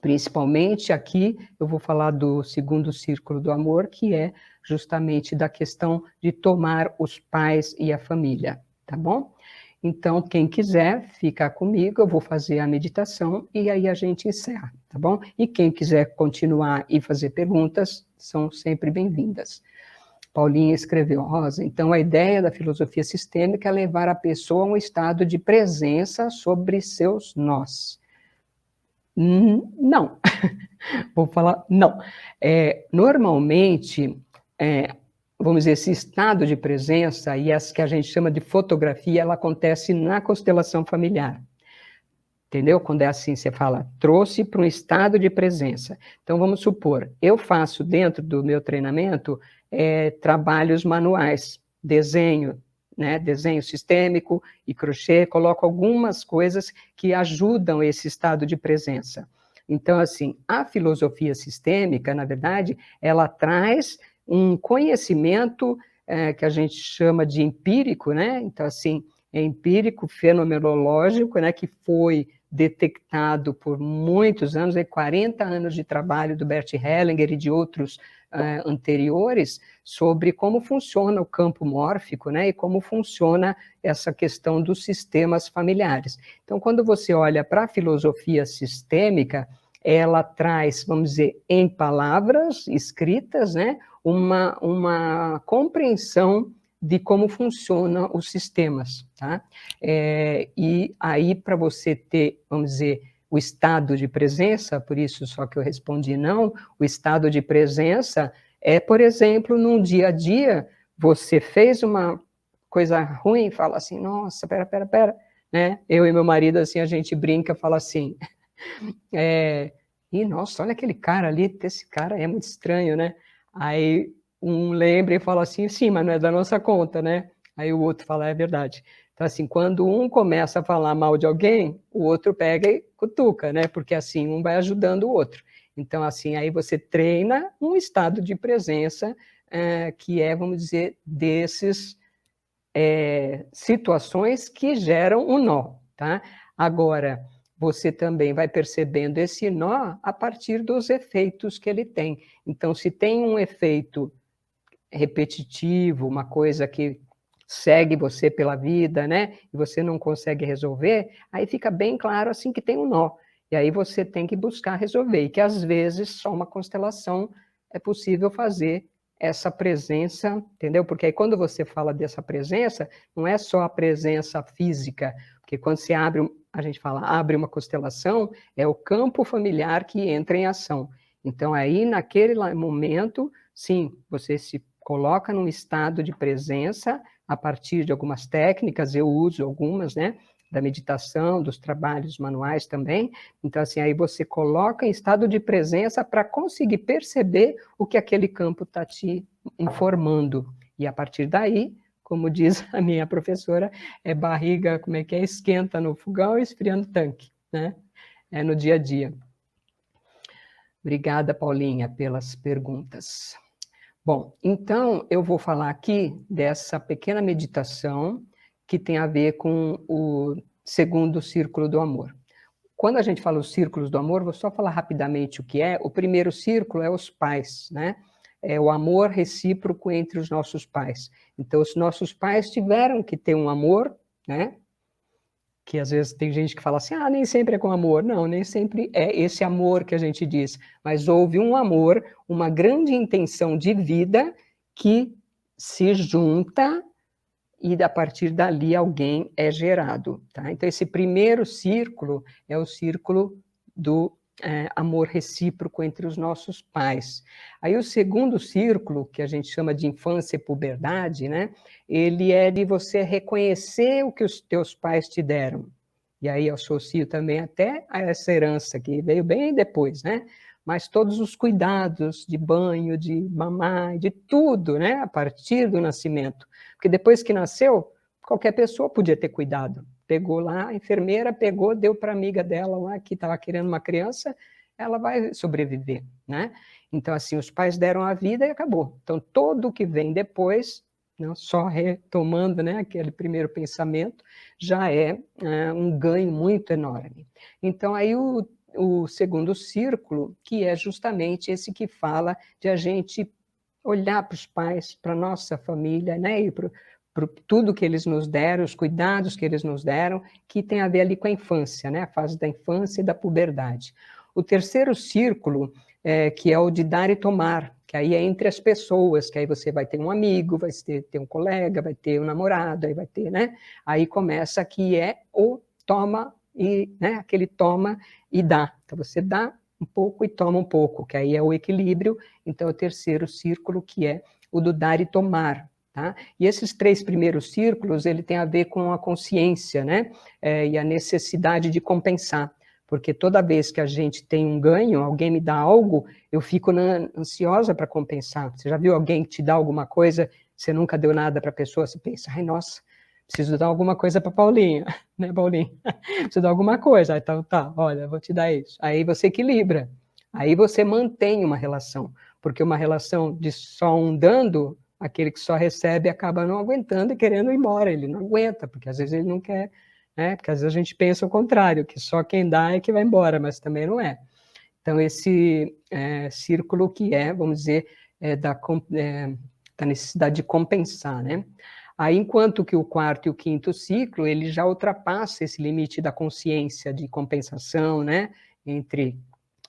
Principalmente aqui, eu vou falar do segundo círculo do amor, que é justamente da questão de tomar os pais e a família, tá bom? Então, quem quiser ficar comigo, eu vou fazer a meditação e aí a gente encerra, tá bom? E quem quiser continuar e fazer perguntas, são sempre bem-vindas. Paulinha escreveu, Rosa, então a ideia da filosofia sistêmica é levar a pessoa a um estado de presença sobre seus nós. Não, vou falar não. Normalmente, vamos dizer, esse estado de presença, e as que a gente chama de fotografia, ela acontece na constelação familiar. Entendeu? Quando é assim, você fala, trouxe para um estado de presença. Então, vamos supor, eu faço dentro do meu treinamento trabalhos manuais, desenho, né, desenho sistêmico e crochê, coloco algumas coisas que ajudam esse estado de presença. Então, assim, a filosofia sistêmica, na verdade, ela traz um conhecimento que a gente chama de empírico, né? Então, assim, é empírico, fenomenológico, né, que foi detectado por muitos anos, 40 anos de trabalho do Bert Hellinger e de outros anteriores, sobre como funciona o campo mórfico, né, e como funciona essa questão dos sistemas familiares. Então, quando você olha para a filosofia sistêmica, ela traz, vamos dizer, em palavras escritas, né, uma compreensão de como funcionam os sistemas, tá? E aí, para você ter, vamos dizer, o estado de presença, por isso só que eu respondi não, o estado de presença é, por exemplo, num dia a dia, você fez uma coisa ruim, fala assim, nossa, pera, né? Eu e meu marido, assim, a gente brinca, fala assim, e nossa, olha aquele cara ali, esse cara é muito estranho, né? Aí um lembra e fala assim, sim, mas não é da nossa conta, né? Aí o outro fala, é verdade. Então, assim, quando um começa a falar mal de alguém, o outro pega e cutuca, né? Porque assim, um vai ajudando o outro. Então, assim, aí você treina um estado de presença que é, vamos dizer, desses situações que geram um nó, tá? Agora, você também vai percebendo esse nó a partir dos efeitos que ele tem. Então, se tem um efeito repetitivo, uma coisa que segue você pela vida, né? E você não consegue resolver, aí fica bem claro assim que tem um nó. E aí você tem que buscar resolver, e que às vezes só uma constelação é possível fazer essa presença, entendeu? Porque aí quando você fala dessa presença, não é só a presença física, porque quando você abre, a gente fala, abre uma constelação, é o campo familiar que entra em ação. Então aí naquele momento, sim, você se coloca num estado de presença a partir de algumas técnicas, eu uso algumas, né, da meditação, dos trabalhos manuais também. Então, assim, aí você coloca em estado de presença para conseguir perceber o que aquele campo está te informando. E a partir daí, como diz a minha professora, é barriga, como é que é? Esquenta no fogão e esfria no tanque, né? É no dia a dia. Obrigada, Paulinha, pelas perguntas. Bom, então eu vou falar aqui dessa pequena meditação que tem a ver com o segundo círculo do amor. Quando a gente fala os círculos do amor, vou só falar rapidamente o que é. O primeiro círculo é os pais, né? é o amor recíproco entre os nossos pais. Então, os nossos pais tiveram que ter um amor, né? Que às vezes tem gente que fala assim, nem sempre é com amor. Não, nem sempre é esse amor que a gente diz, mas houve um amor, uma grande intenção de vida que se junta e a partir dali alguém é gerado, tá? Então esse primeiro círculo é o círculo do amor recíproco entre os nossos pais. Aí o segundo círculo, que a gente chama de infância e puberdade, né? Ele é de você reconhecer o que os teus pais te deram. E aí eu associo também até a essa herança que veio bem depois, né? Mas todos os cuidados de banho, de mamar, de tudo, né? A partir do nascimento. Porque depois que nasceu, qualquer pessoa podia ter cuidado. Pegou lá, a enfermeira pegou, deu para a amiga dela lá, que estava querendo uma criança, ela vai sobreviver, né? Então, assim, os pais deram a vida e acabou. Então, tudo o que vem depois, não, só retomando, né, aquele primeiro pensamento, já é um ganho muito enorme. Então, aí o segundo círculo, que é justamente esse que fala de a gente olhar para os pais, para a nossa família, né, e para tudo que eles nos deram, os cuidados que eles nos deram, que tem a ver ali com a infância, né, a fase da infância e da puberdade. O terceiro círculo, que é o de dar e tomar, que aí é entre as pessoas, que aí você vai ter um amigo, vai ter um colega, vai ter um namorado, aí vai ter, né, aí começa que é o toma e, né, aquele toma e dá. Então você dá um pouco e toma um pouco, que aí é o equilíbrio. Então, o terceiro círculo, que é o do dar e tomar. Tá? E esses três primeiros círculos, ele tem a ver com a consciência, né? E a necessidade de compensar. Porque toda vez que a gente tem um ganho, alguém me dá algo, eu fico ansiosa para compensar. Você já viu alguém que te dá alguma coisa, você nunca deu nada para a pessoa, você pensa, ai, nossa, preciso dar alguma coisa para Paulinha, né, Paulinha? Preciso dar alguma coisa. Então, tá, olha, vou te dar isso. Aí você equilibra. Aí você mantém uma relação. Porque uma relação de só um dando, aquele que só recebe acaba não aguentando e querendo ir embora. Ele não aguenta, porque às vezes ele não quer, né? Porque às vezes a gente pensa o contrário, que só quem dá é que vai embora, mas também não é. Então, esse círculo que vamos dizer, da necessidade de compensar, né? Aí, enquanto que o quarto e o quinto ciclo, ele já ultrapassa esse limite da consciência de compensação, né, entre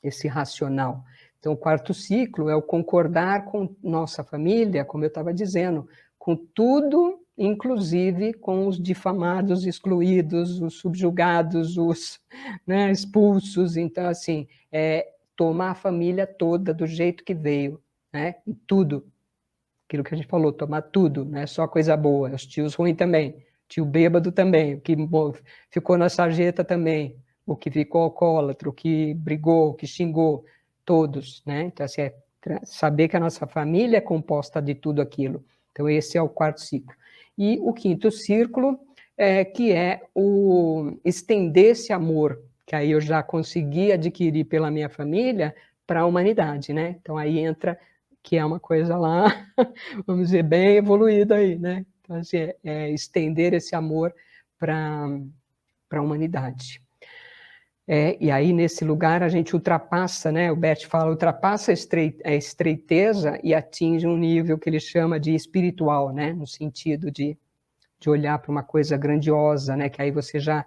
esse racional. Então, o quarto ciclo é o concordar com nossa família, como eu estava dizendo, com tudo, inclusive com os difamados, excluídos, os subjugados, os, né, expulsos. Então, assim, tomar a família toda do jeito que veio, né, em tudo. Aquilo que a gente falou, tomar tudo, não é só coisa boa, os tios ruins também, tio bêbado também, o que ficou na sarjeta também, o que ficou alcoólatra, o que brigou, o que xingou, todos, né? Então, assim, saber que a nossa família é composta de tudo aquilo. Então, esse é o quarto ciclo. E o quinto círculo, que é o estender esse amor, que aí eu já consegui adquirir pela minha família, para a humanidade, né? Então, aí entra que é uma coisa lá, vamos dizer, bem evoluída aí, né? Então, assim, estender esse amor para a humanidade. E aí, nesse lugar, a gente ultrapassa, né? O Bert fala, ultrapassa a estreiteza e atinge um nível que ele chama de espiritual, né? No sentido de olhar para uma coisa grandiosa, né? Que aí você já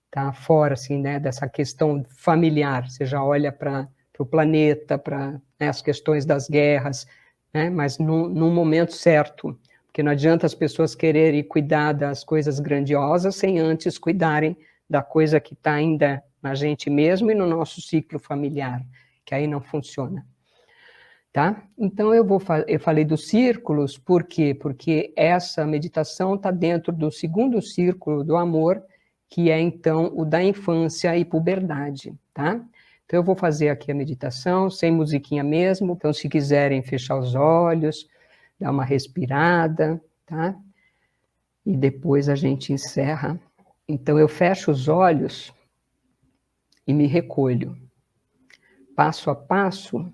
está fora, assim, né? Dessa questão familiar, você já olha para o planeta, para, né, as questões das guerras, né, mas num momento certo, porque não adianta as pessoas quererem cuidar das coisas grandiosas sem antes cuidarem da coisa que está ainda na gente mesmo e no nosso ciclo familiar, que aí não funciona. Tá? Então, eu falei dos círculos, por quê? Porque essa meditação está dentro do segundo círculo do amor, que é, então, o da infância e puberdade, tá? Então, eu vou fazer aqui a meditação, sem musiquinha mesmo, então, se quiserem fechar os olhos, dar uma respirada, tá? E depois a gente encerra. Então, eu fecho os olhos e me recolho, passo a passo,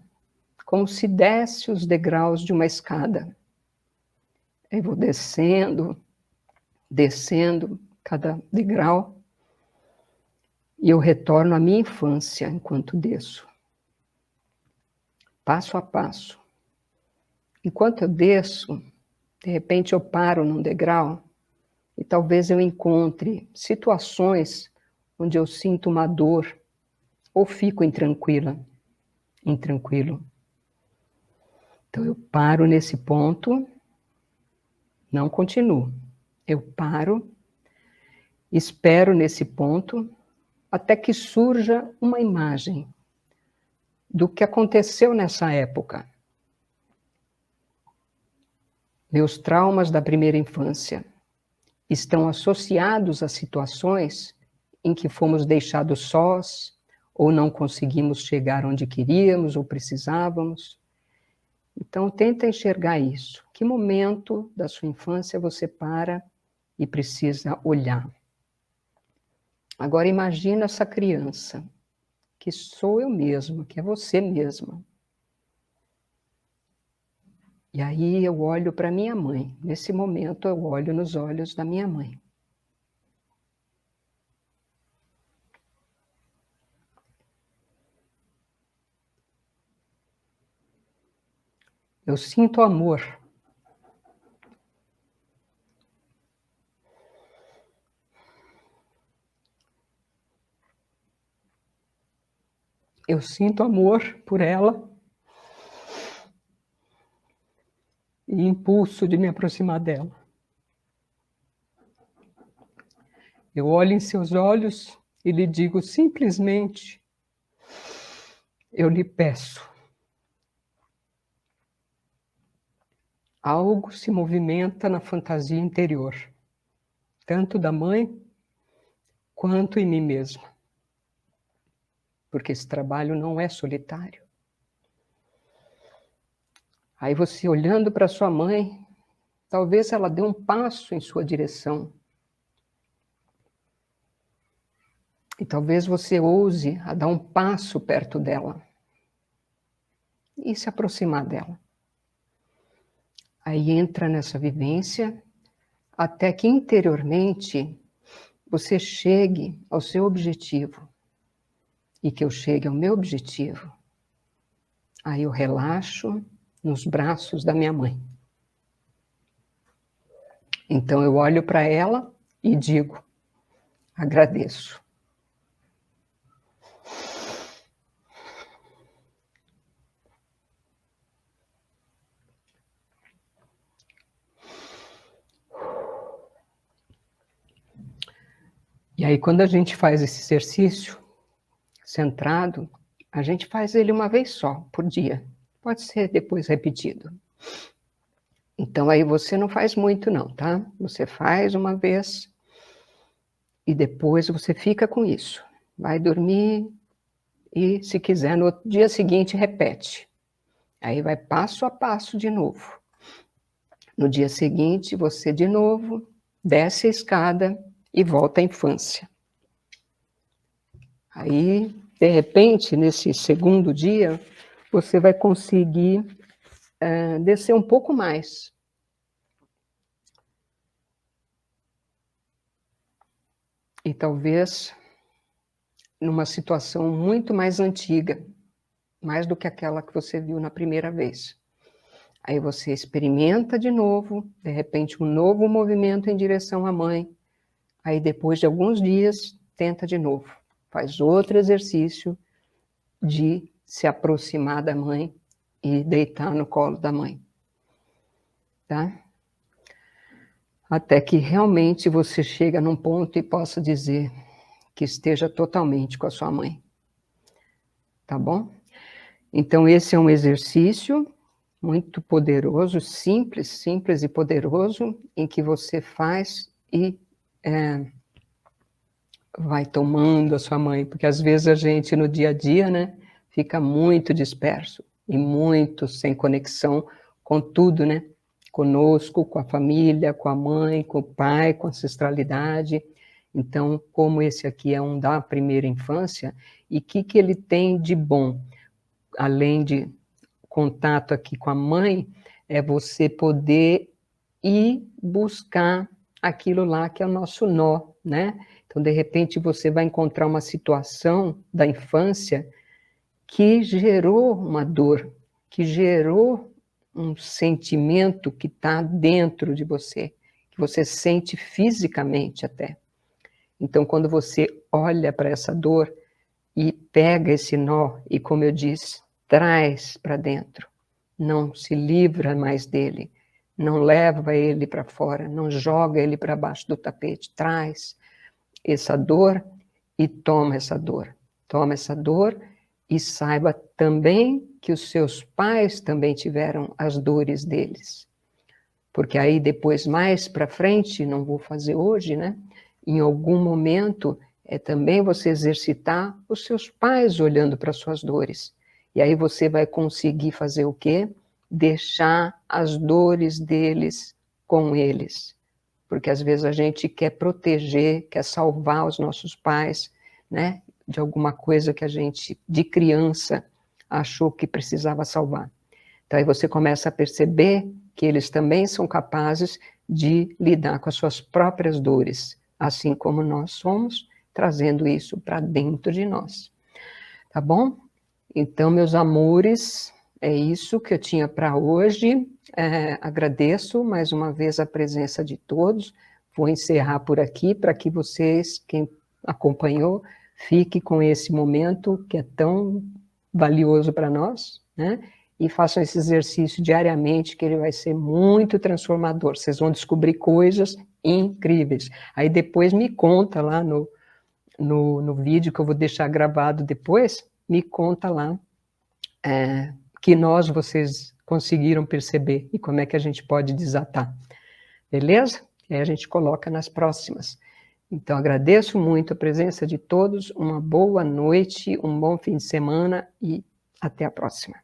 como se desse os degraus de uma escada. Eu vou descendo, descendo cada degrau, e eu retorno à minha infância enquanto desço. Passo a passo. enquanto eu desço, de repente eu paro num degrau e talvez eu encontre situações onde eu sinto uma dor ou fico intranquilo. Então eu paro nesse ponto, não continuo. Eu paro, espero nesse ponto, até que surja uma imagem do que aconteceu nessa época. Meus traumas da primeira infância estão associados a situações em que fomos deixados sós, ou não conseguimos chegar onde queríamos ou precisávamos. Então, tenta enxergar isso. Que momento da sua infância você para e precisa olhar? Agora, imagina essa criança, que sou eu mesma, que é você mesma. E aí eu olho para minha mãe. Nesse momento, eu olho nos olhos da minha mãe. Eu sinto amor. Eu sinto amor por ela e impulso de me aproximar dela. Eu olho em seus olhos e lhe digo simplesmente: eu lhe peço. Algo se movimenta na fantasia interior, tanto da mãe quanto em mim mesma. Porque esse trabalho não é solitário. Aí você olhando para sua mãe, talvez ela dê um passo em sua direção. E talvez você ouse a dar um passo perto dela. E se aproximar dela. Aí entra nessa vivência, até que interiormente você chegue ao seu objetivo. E que eu chegue ao meu objetivo. Aí eu relaxo nos braços da minha mãe. Então eu olho para ela e digo: agradeço. E aí quando a gente faz esse exercício centrado, a gente faz ele uma vez só, por dia. Pode ser depois repetido. Então aí você não faz muito não, tá? Você faz uma vez e depois você fica com isso. Vai dormir e, se quiser, no dia seguinte repete. Aí vai passo a passo de novo. No dia seguinte, você de novo desce a escada e volta à infância. Aí, de repente, nesse segundo dia, você vai conseguir descer um pouco mais. E talvez numa situação muito mais antiga, mais do que aquela que você viu na primeira vez. Aí você experimenta de novo, de repente um novo movimento em direção à mãe. Aí depois de alguns dias, tenta de novo. Faz outro exercício de se aproximar da mãe e deitar no colo da mãe. Tá? Até que realmente você chega num ponto e possa dizer que esteja totalmente com a sua mãe. Tá bom? Então esse é um exercício muito poderoso, simples e poderoso, em que você faz e vai tomando a sua mãe, porque às vezes a gente no dia a dia, né, fica muito disperso e muito sem conexão com tudo, né? Conosco, com a família, com a mãe, com o pai, com a ancestralidade. Então, como esse aqui é um da primeira infância, e o que ele tem de bom? Além de contato aqui com a mãe, é você poder ir buscar aquilo lá que é o nosso nó, né? Então, de repente, você vai encontrar uma situação da infância que gerou uma dor, que gerou um sentimento que está dentro de você, que você sente fisicamente até. Então, quando você olha para essa dor e pega esse nó e, como eu disse, traz para dentro, não se livra mais dele, não leva ele para fora, não joga ele para baixo do tapete, traz essa dor e toma essa dor. Toma essa dor e saiba também que os seus pais também tiveram as dores deles. Porque aí depois, mais para frente, não vou fazer hoje, né? Em algum momento, é também você exercitar os seus pais olhando para suas dores. E aí você vai conseguir fazer o quê? Deixar as dores deles com eles. Porque às vezes a gente quer proteger, quer salvar os nossos pais, né? De alguma coisa que a gente, de criança, achou que precisava salvar. Então aí você começa a perceber que eles também são capazes de lidar com as suas próprias dores, assim como nós somos, trazendo isso para dentro de nós. Tá bom? Então, meus amores, é isso que eu tinha para hoje. Agradeço mais uma vez a presença de todos. Vou encerrar por aqui para que vocês, quem acompanhou, fique com esse momento que é tão valioso para nós, né? E façam esse exercício diariamente, que ele vai ser muito transformador. Vocês vão descobrir coisas incríveis. Aí depois me conta lá no vídeo que eu vou deixar gravado depois, me conta lá que nós vocês conseguiram perceber e como é que a gente pode desatar. Beleza? E aí a gente coloca nas próximas. Então, agradeço muito a presença de todos, uma boa noite, um bom fim de semana e até a próxima.